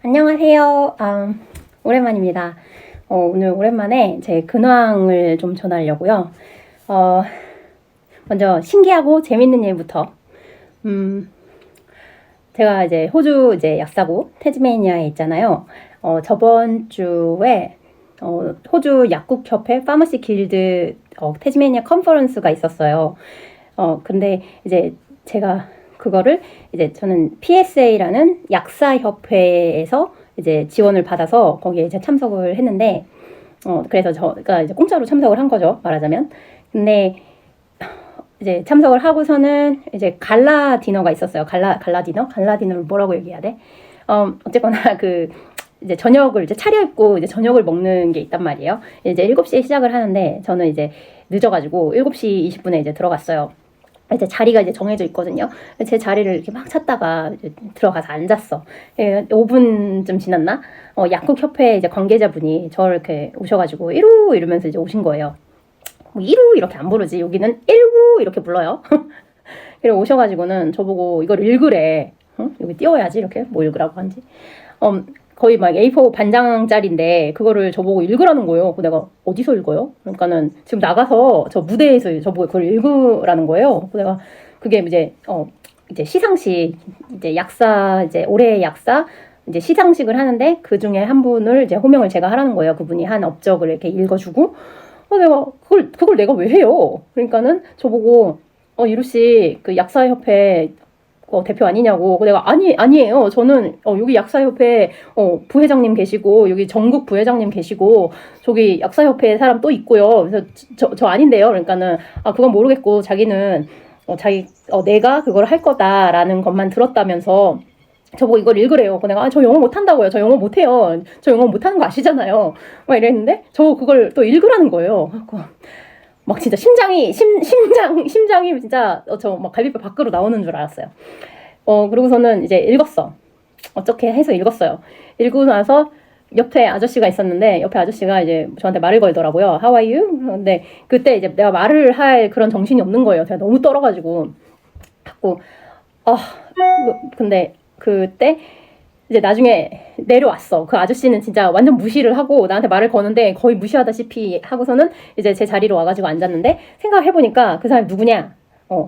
안녕하세요. 오랜만입니다. 오늘 오랜만에 제 근황을 좀 전하려고요. 먼저 신기하고 재밌는 일부터. 제가 이제 호주 약사고 태즈메니아에 있잖아요. 저번 주에 호주 약국협회 파머시 길드 태즈메니아 컨퍼런스가 있었어요. 근데 이제 제가 그거를 이제 저는 PSA라는 약사협회에서 이제 지원을 받아서 거기에 이제 참석을 했는데, 그래서 저가 이제 공짜로 참석을 한 거죠, 말하자면. 근데 이제 참석을 하고서는 이제 갈라 디너가 있었어요. 갈라 디너? 갈라 디너를 뭐라고 얘기해야 돼? 어쨌거나 이제 저녁을 이제 차려입고 이제 저녁을 먹는 게 있단 말이에요. 이제 7시에 시작을 하는데 저는 이제 늦어가지고 7시 20분에 이제 들어갔어요. 이제 자리가 이제 정해져 있거든요. 제 자리를 이렇게 막 찾다가 들어가서 앉았어. 5분쯤 지났나? 약국협회 이제 관계자분이 저를 이렇게 오셔가지고 1호 이러면서 이제 오신 거예요. 뭐 1호 이렇게 안 부르지. 여기는 1호 이렇게 불러요. 그리고 오셔가지고는 저보고 이걸 읽으래. 여기 띄워야지 이렇게 뭐 읽으라고 한지. 거의 막 A4 반장짜리인데 그거를 저보고 읽으라는 거예요. 내가 어디서 읽어요? 그러니까는 지금 나가서 저 무대에서 저보고 그걸 읽으라는 거예요. 내가 그게 이제 시상식 이제 약사 이제 올해의 약사 이제 시상식을 하는데 그 중에 한 분을 이제 호명을 제가 하라는 거예요. 그분이 한 업적을 이렇게 읽어주고 내가 그걸 내가 왜 해요? 그러니까는 저보고 이루 씨 그 약사협회 대표 아니냐고. 내가 아니에요. 저는 여기 약사협회 부회장님 계시고 여기 전국 부회장님 계시고 저기 약사협회 사람 또 있고요. 그래서 저 아닌데요. 그러니까는 그건 모르겠고 자기는 내가 그걸 할 거다라는 것만 들었다면서 저보고 이걸 읽으래요. 내가 저 영어 못한다고요. 저 영어 못해요. 저 영어 못하는 거 아시잖아요. 막 이랬는데 저 그걸 또 읽으라는 거예요. 막 진짜 심장이 진짜 저 막 갈비뼈 밖으로 나오는 줄 알았어요. 그러고서는 이제 읽었어. 어떻게 해서 읽었어요. 읽고 나서 옆에 아저씨가 있었는데 옆에 아저씨가 이제 저한테 말을 걸더라고요. How are you? 근데 그때 이제 내가 말을 할 그런 정신이 없는 거예요. 제가 너무 떨어가지고. 근데 그때 이제 나중에 내려왔어. 그 아저씨는 진짜 완전 무시를 하고 나한테 말을 거는데 거의 무시하다시피 하고서는 이제 제 자리로 와가지고 앉았는데 생각해보니까 그 사람이 누구냐?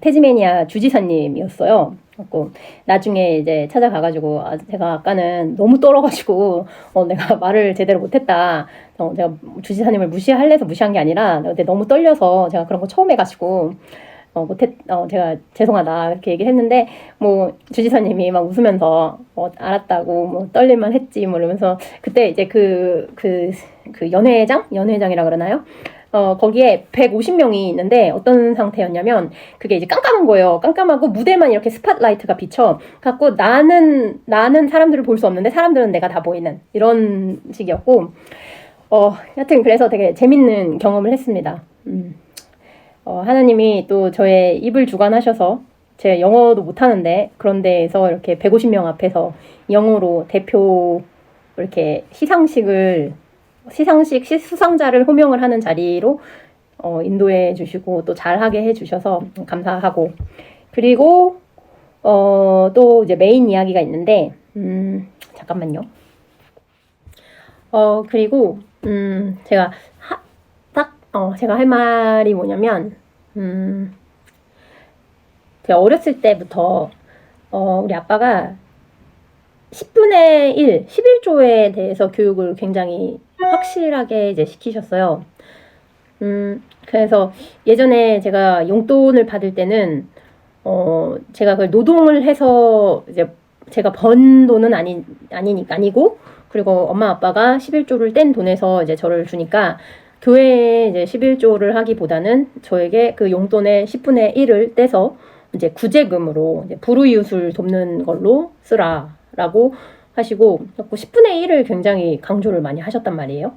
태즈메니아 주지사님이었어요. 그래서 나중에 이제 찾아가가지고 제가 아까는 너무 떨어가지고 내가 말을 제대로 못했다. 제가 주지사님을 무시할래서 무시한 게 아니라 근데 너무 떨려서 제가 그런 거 처음 해가지고 제가 죄송하다 이렇게 얘기를 했는데 뭐 주지사님이 막 웃으면서 알았다고 뭐 떨릴만 했지 뭐 이러면서 그때 이제 그 연회장이라 그러나요? 거기에 150명이 있는데 어떤 상태였냐면 그게 이제 깜깜한 거예요. 깜깜하고 무대만 이렇게 스팟라이트가 비쳐 갖고 나는 사람들을 볼 수 없는데 사람들은 내가 다 보이는 이런 식이었고 하여튼 그래서 되게 재밌는 경험을 했습니다. 하나님이 또 저의 입을 주관하셔서 제가 영어도 못하는데 그런 데에서 이렇게 150명 앞에서 영어로 대표 이렇게 시상식 수상자를 호명을 하는 자리로 인도해 주시고 또 잘하게 해 주셔서 감사하고 그리고 또 이제 메인 이야기가 있는데 잠깐만요. 그리고 제가 할 말이 뭐냐면 제가 어렸을 때부터 우리 아빠가 10분의 1, 11조에 대해서 교육을 굉장히 확실하게 이제 시키셨어요. 그래서 예전에 제가 용돈을 받을 때는 제가 그걸 노동을 해서 이제 제가 번 돈은 아니고 그리고 엄마 아빠가 11조를 뗀 돈에서 이제 저를 주니까 교회에 이제 11조를 하기보다는 저에게 그 용돈의 10분의 1을 떼서 이제 구제금으로 이제 불우이웃을 돕는 걸로 쓰라라고 하시고 10분의 1을 굉장히 강조를 많이 하셨단 말이에요.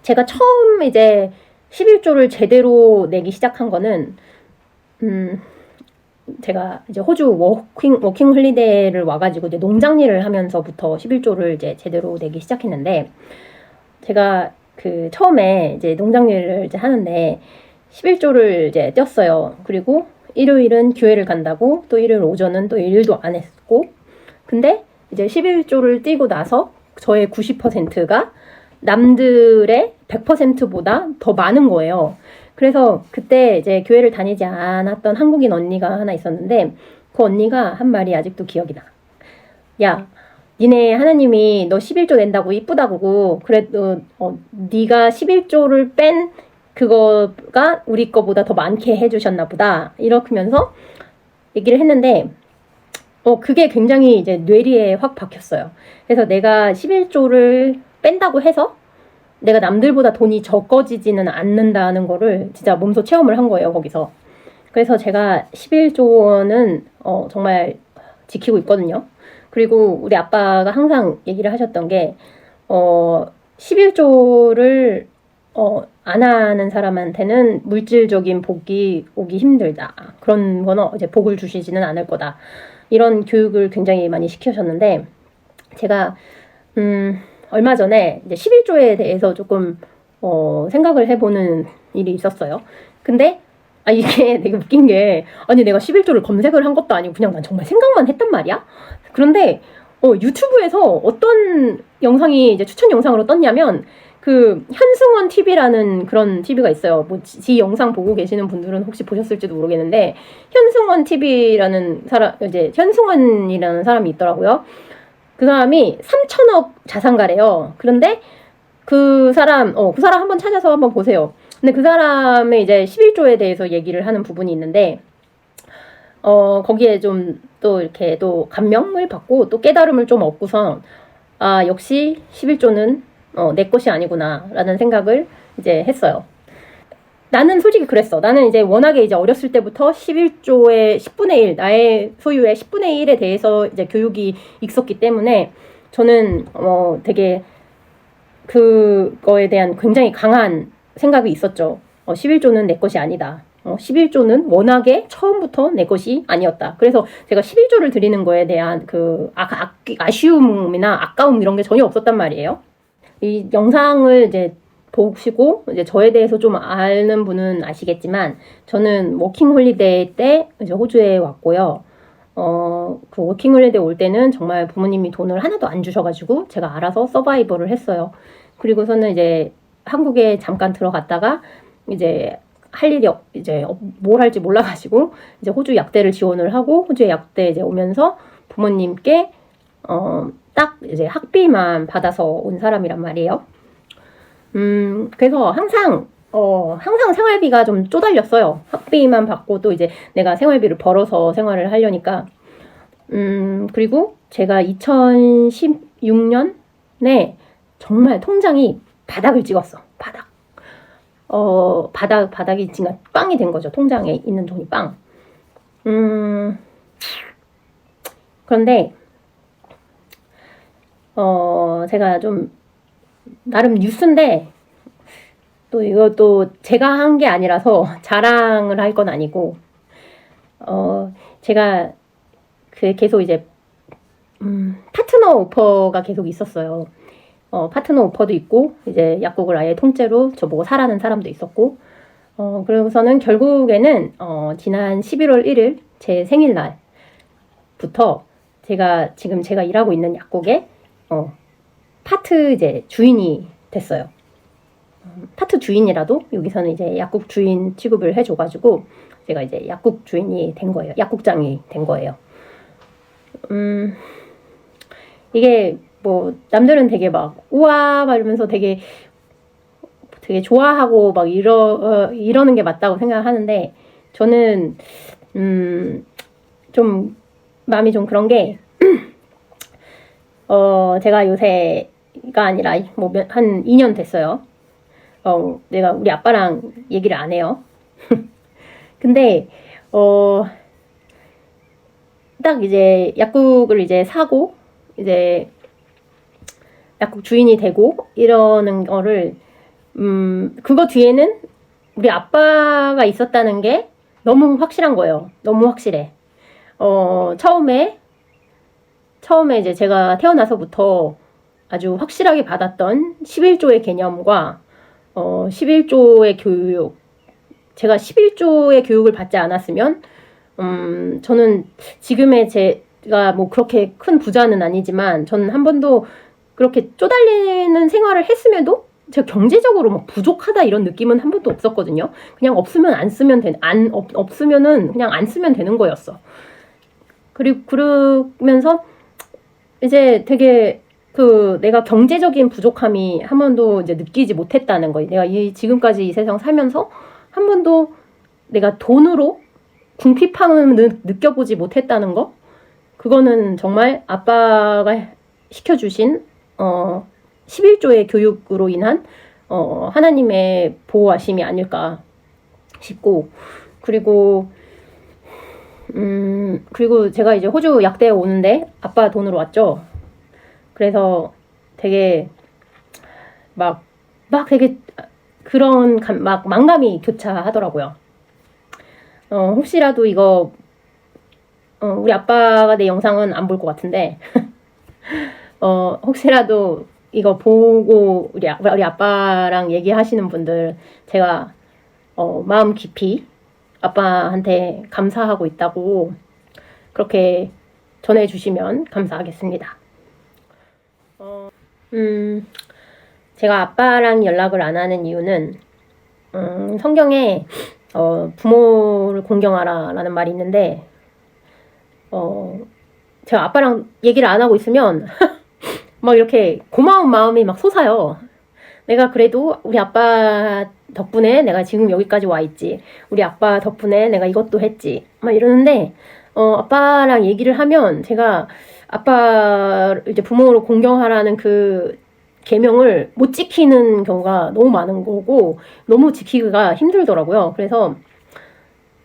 제가 처음 이제 11조를 제대로 내기 시작한 거는 제가 이제 호주 워킹 홀리데이를 와가지고 이제 농장 일을 하면서부터 11조를 이제 제대로 내기 시작했는데 제가 그 처음에 이제 농장 일을 이제 하는데 11조를 이제 떼었어요. 그리고 일요일은 교회를 간다고 또 일요일 오전은 또 일도 안 했고 근데 이제 11조를 띄고 나서 저의 90%가 남들의 100%보다 더 많은 거예요. 그래서 그때 이제 교회를 다니지 않았던 한국인 언니가 하나 있었는데 그 언니가 한 말이 아직도 기억이 나. 야, 니네 하나님이 너 11조 낸다고 이쁘다고 그래도 네가 11조를 뺀 그거가 우리 거보다 더 많게 해주셨나 보다. 이러면서 얘기를 했는데 그게 굉장히 이제 뇌리에 확 박혔어요. 그래서 내가 11조를 뺀다고 해서 내가 남들보다 돈이 적어지지는 않는다는 거를 진짜 몸소 체험을 한 거예요, 거기서. 그래서 제가 11조 원은 정말 지키고 있거든요. 그리고 우리 아빠가 항상 얘기를 하셨던 게 11조를 안 하는 사람한테는 물질적인 복이 오기 힘들다. 그런 거는 이제 복을 주시지는 않을 거다. 이런 교육을 굉장히 많이 시키셨는데 제가 얼마 전에 이제 11조에 대해서 조금 생각을 해보는 일이 있었어요. 근데 이게 되게 웃긴 게 아니 내가 11조를 검색을 한 것도 아니고 그냥 난 정말 생각만 했단 말이야. 그런데 유튜브에서 어떤 영상이 이제 추천 영상으로 떴냐면 그 현승원 TV라는 그런 TV가 있어요. 뭐 지 영상 보고 계시는 분들은 혹시 보셨을지도 모르겠는데 현승원 TV라는 사람 이제 현승원이라는 사람이 있더라고요. 그 사람이 3천억 자산가래요. 그런데 그 사람 한번 찾아서 한번 보세요. 근데 그 사람의 이제 11조에 대해서 얘기를 하는 부분이 있는데 거기에 좀 또 이렇게 또 감명을 받고 또 깨달음을 좀 얻고서 역시 11조는 내 것이 아니구나 라는 생각을 이제 했어요. 나는 솔직히 그랬어. 나는 이제 워낙에 이제 어렸을 때부터 11조의 10분의 1, 나의 소유의 10분의 1에 대해서 이제 교육이 있었기 때문에 저는 되게 그거에 대한 굉장히 강한 생각이 있었죠. 11조는 내 것이 아니다. 11조는 워낙에 처음부터 내 것이 아니었다. 그래서 제가 11조를 드리는 거에 대한 그 아쉬움이나 아까움 이런 게 전혀 없었단 말이에요. 이 영상을 이제 보시고 이제 저에 대해서 좀 아는 분은 아시겠지만 저는 워킹홀리데이 때 이제 호주에 왔고요. 그 워킹홀리데이 올 때는 정말 부모님이 돈을 하나도 안 주셔가지고 제가 알아서 서바이벌을 했어요. 그리고서는 이제 한국에 잠깐 들어갔다가 이제 할 일이 이제 뭘 할지 몰라가지고 이제 호주 약대를 지원을 하고 호주에 약대 이제 오면서 부모님께 딱 이제 학비만 받아서 온 사람이란 말이에요. 그래서 항상 생활비가 좀 쪼달렸어요. 학비만 받고 또 이제 내가 생활비를 벌어서 생활을 하려니까. 그리고 제가 2016년에 정말 통장이 바닥을 찍었어. 바닥이 지금 빵이 된 거죠. 통장에 있는 돈이 빵. 그런데 제가 좀 나름 뉴스인데 또 이것도 제가 한 게 아니라서 자랑을 할 건 아니고 제가 계속 이제 파트너 오퍼가 계속 있었어요. 파트너 오퍼도 있고 이제 약국을 아예 통째로 저보고 사라는 사람도 있었고 그러고서는 결국에는 지난 11월 1일 제 생일날부터 지금 제가 일하고 있는 약국에 파트 이제 주인이 됐어요. 파트 주인이라도 여기서는 이제 약국 주인 취급을 해줘가지고 제가 이제 약국 주인이 된 거예요. 약국장이 된 거예요. 이게 뭐 남들은 되게 막 우와 막 이러면서 되게 좋아하고 막 이러는 게 맞다고 생각하는데 저는 좀 마음이 좀 그런 게 제가 요새가 아니라 뭐 한 2년 됐어요. 내가 우리 아빠랑 얘기를 안 해요. 근데 딱 이제 약국을 이제 사고 이제 약국 주인이 되고 이러는 거를 그거 뒤에는 우리 아빠가 있었다는 게 너무 확실한 거예요. 너무 확실해. 처음에 이제 제가 태어나서부터 아주 확실하게 받았던 11조의 개념과 11조의 교육, 제가 11조의 교육을 받지 않았으면 저는 지금의 제가 뭐 그렇게 큰 부자는 아니지만 저는 한 번도 그렇게 쪼달리는 생활을 했음에도 제가 경제적으로 막 부족하다 이런 느낌은 한 번도 없었거든요. 그냥 없으면 안 쓰면 없으면은 그냥 안 쓰면 되는 거였어. 그리고 그러면서 이제 되게 내가 경제적인 부족함이 한 번도 이제 느끼지 못했다는 거예요. 내가 지금까지 이 세상 살면서 한 번도 내가 돈으로 궁핍함을 느껴보지 못했다는 거. 그거는 정말 아빠가 시켜주신 11조의 교육으로 인한 하나님의 보호하심이 아닐까 싶고, 그리고 제가 이제 호주 약대에 오는데 아빠 돈으로 왔죠. 그래서 되게 막 되게 그런 만감이 교차하더라고요. 혹시라도 이거 우리 아빠가 내 영상은 안 볼 것 같은데 혹시라도 이거 보고 우리 아빠랑 얘기하시는 분들 제가 마음 깊이 아빠한테 감사하고 있다고 그렇게 전해주시면 감사하겠습니다. 제가 아빠랑 연락을 안 하는 이유는 성경에 부모를 공경하라라는 말이 있는데 제가 아빠랑 얘기를 안 하고 있으면 막 이렇게 고마운 마음이 막 솟아요. 내가 그래도 우리 아빠 덕분에 내가 지금 여기까지 와 있지. 우리 아빠 덕분에 내가 이것도 했지. 막 이러는데 아빠랑 얘기를 하면 제가 아빠 이제 부모를 공경하라는 그 계명을 못 지키는 경우가 너무 많은 거고 너무 지키기가 힘들더라고요. 그래서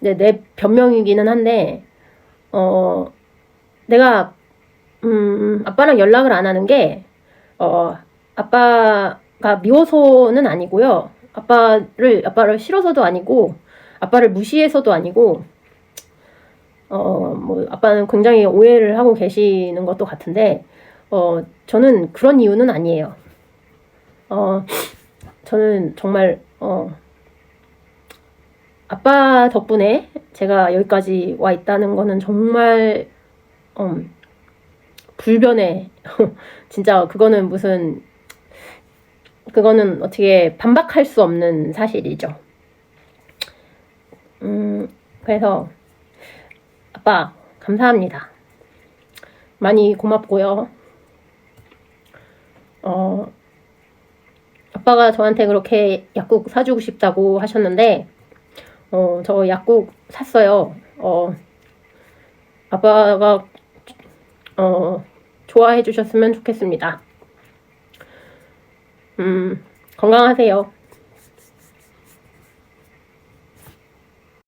내 변명이기는 한데 내가 아빠랑 연락을 안 하는 게 아빠가 미워서는 아니고요. 아빠를 싫어서도 아니고 아빠를 무시해서도 아니고 뭐 아빠는 굉장히 오해를 하고 계시는 것도 같은데 저는 그런 이유는 아니에요. 저는 정말 아빠 덕분에 제가 여기까지 와 있다는 거는 정말 불변의 진짜 그거는 어떻게 반박할 수 없는 사실이죠. 그래서 아빠 감사합니다. 많이 고맙고요. 아빠가 저한테 그렇게 약국 사주고 싶다고 하셨는데 저 약국 샀어요. 아빠가 좋아해 주셨으면 좋겠습니다. 건강하세요.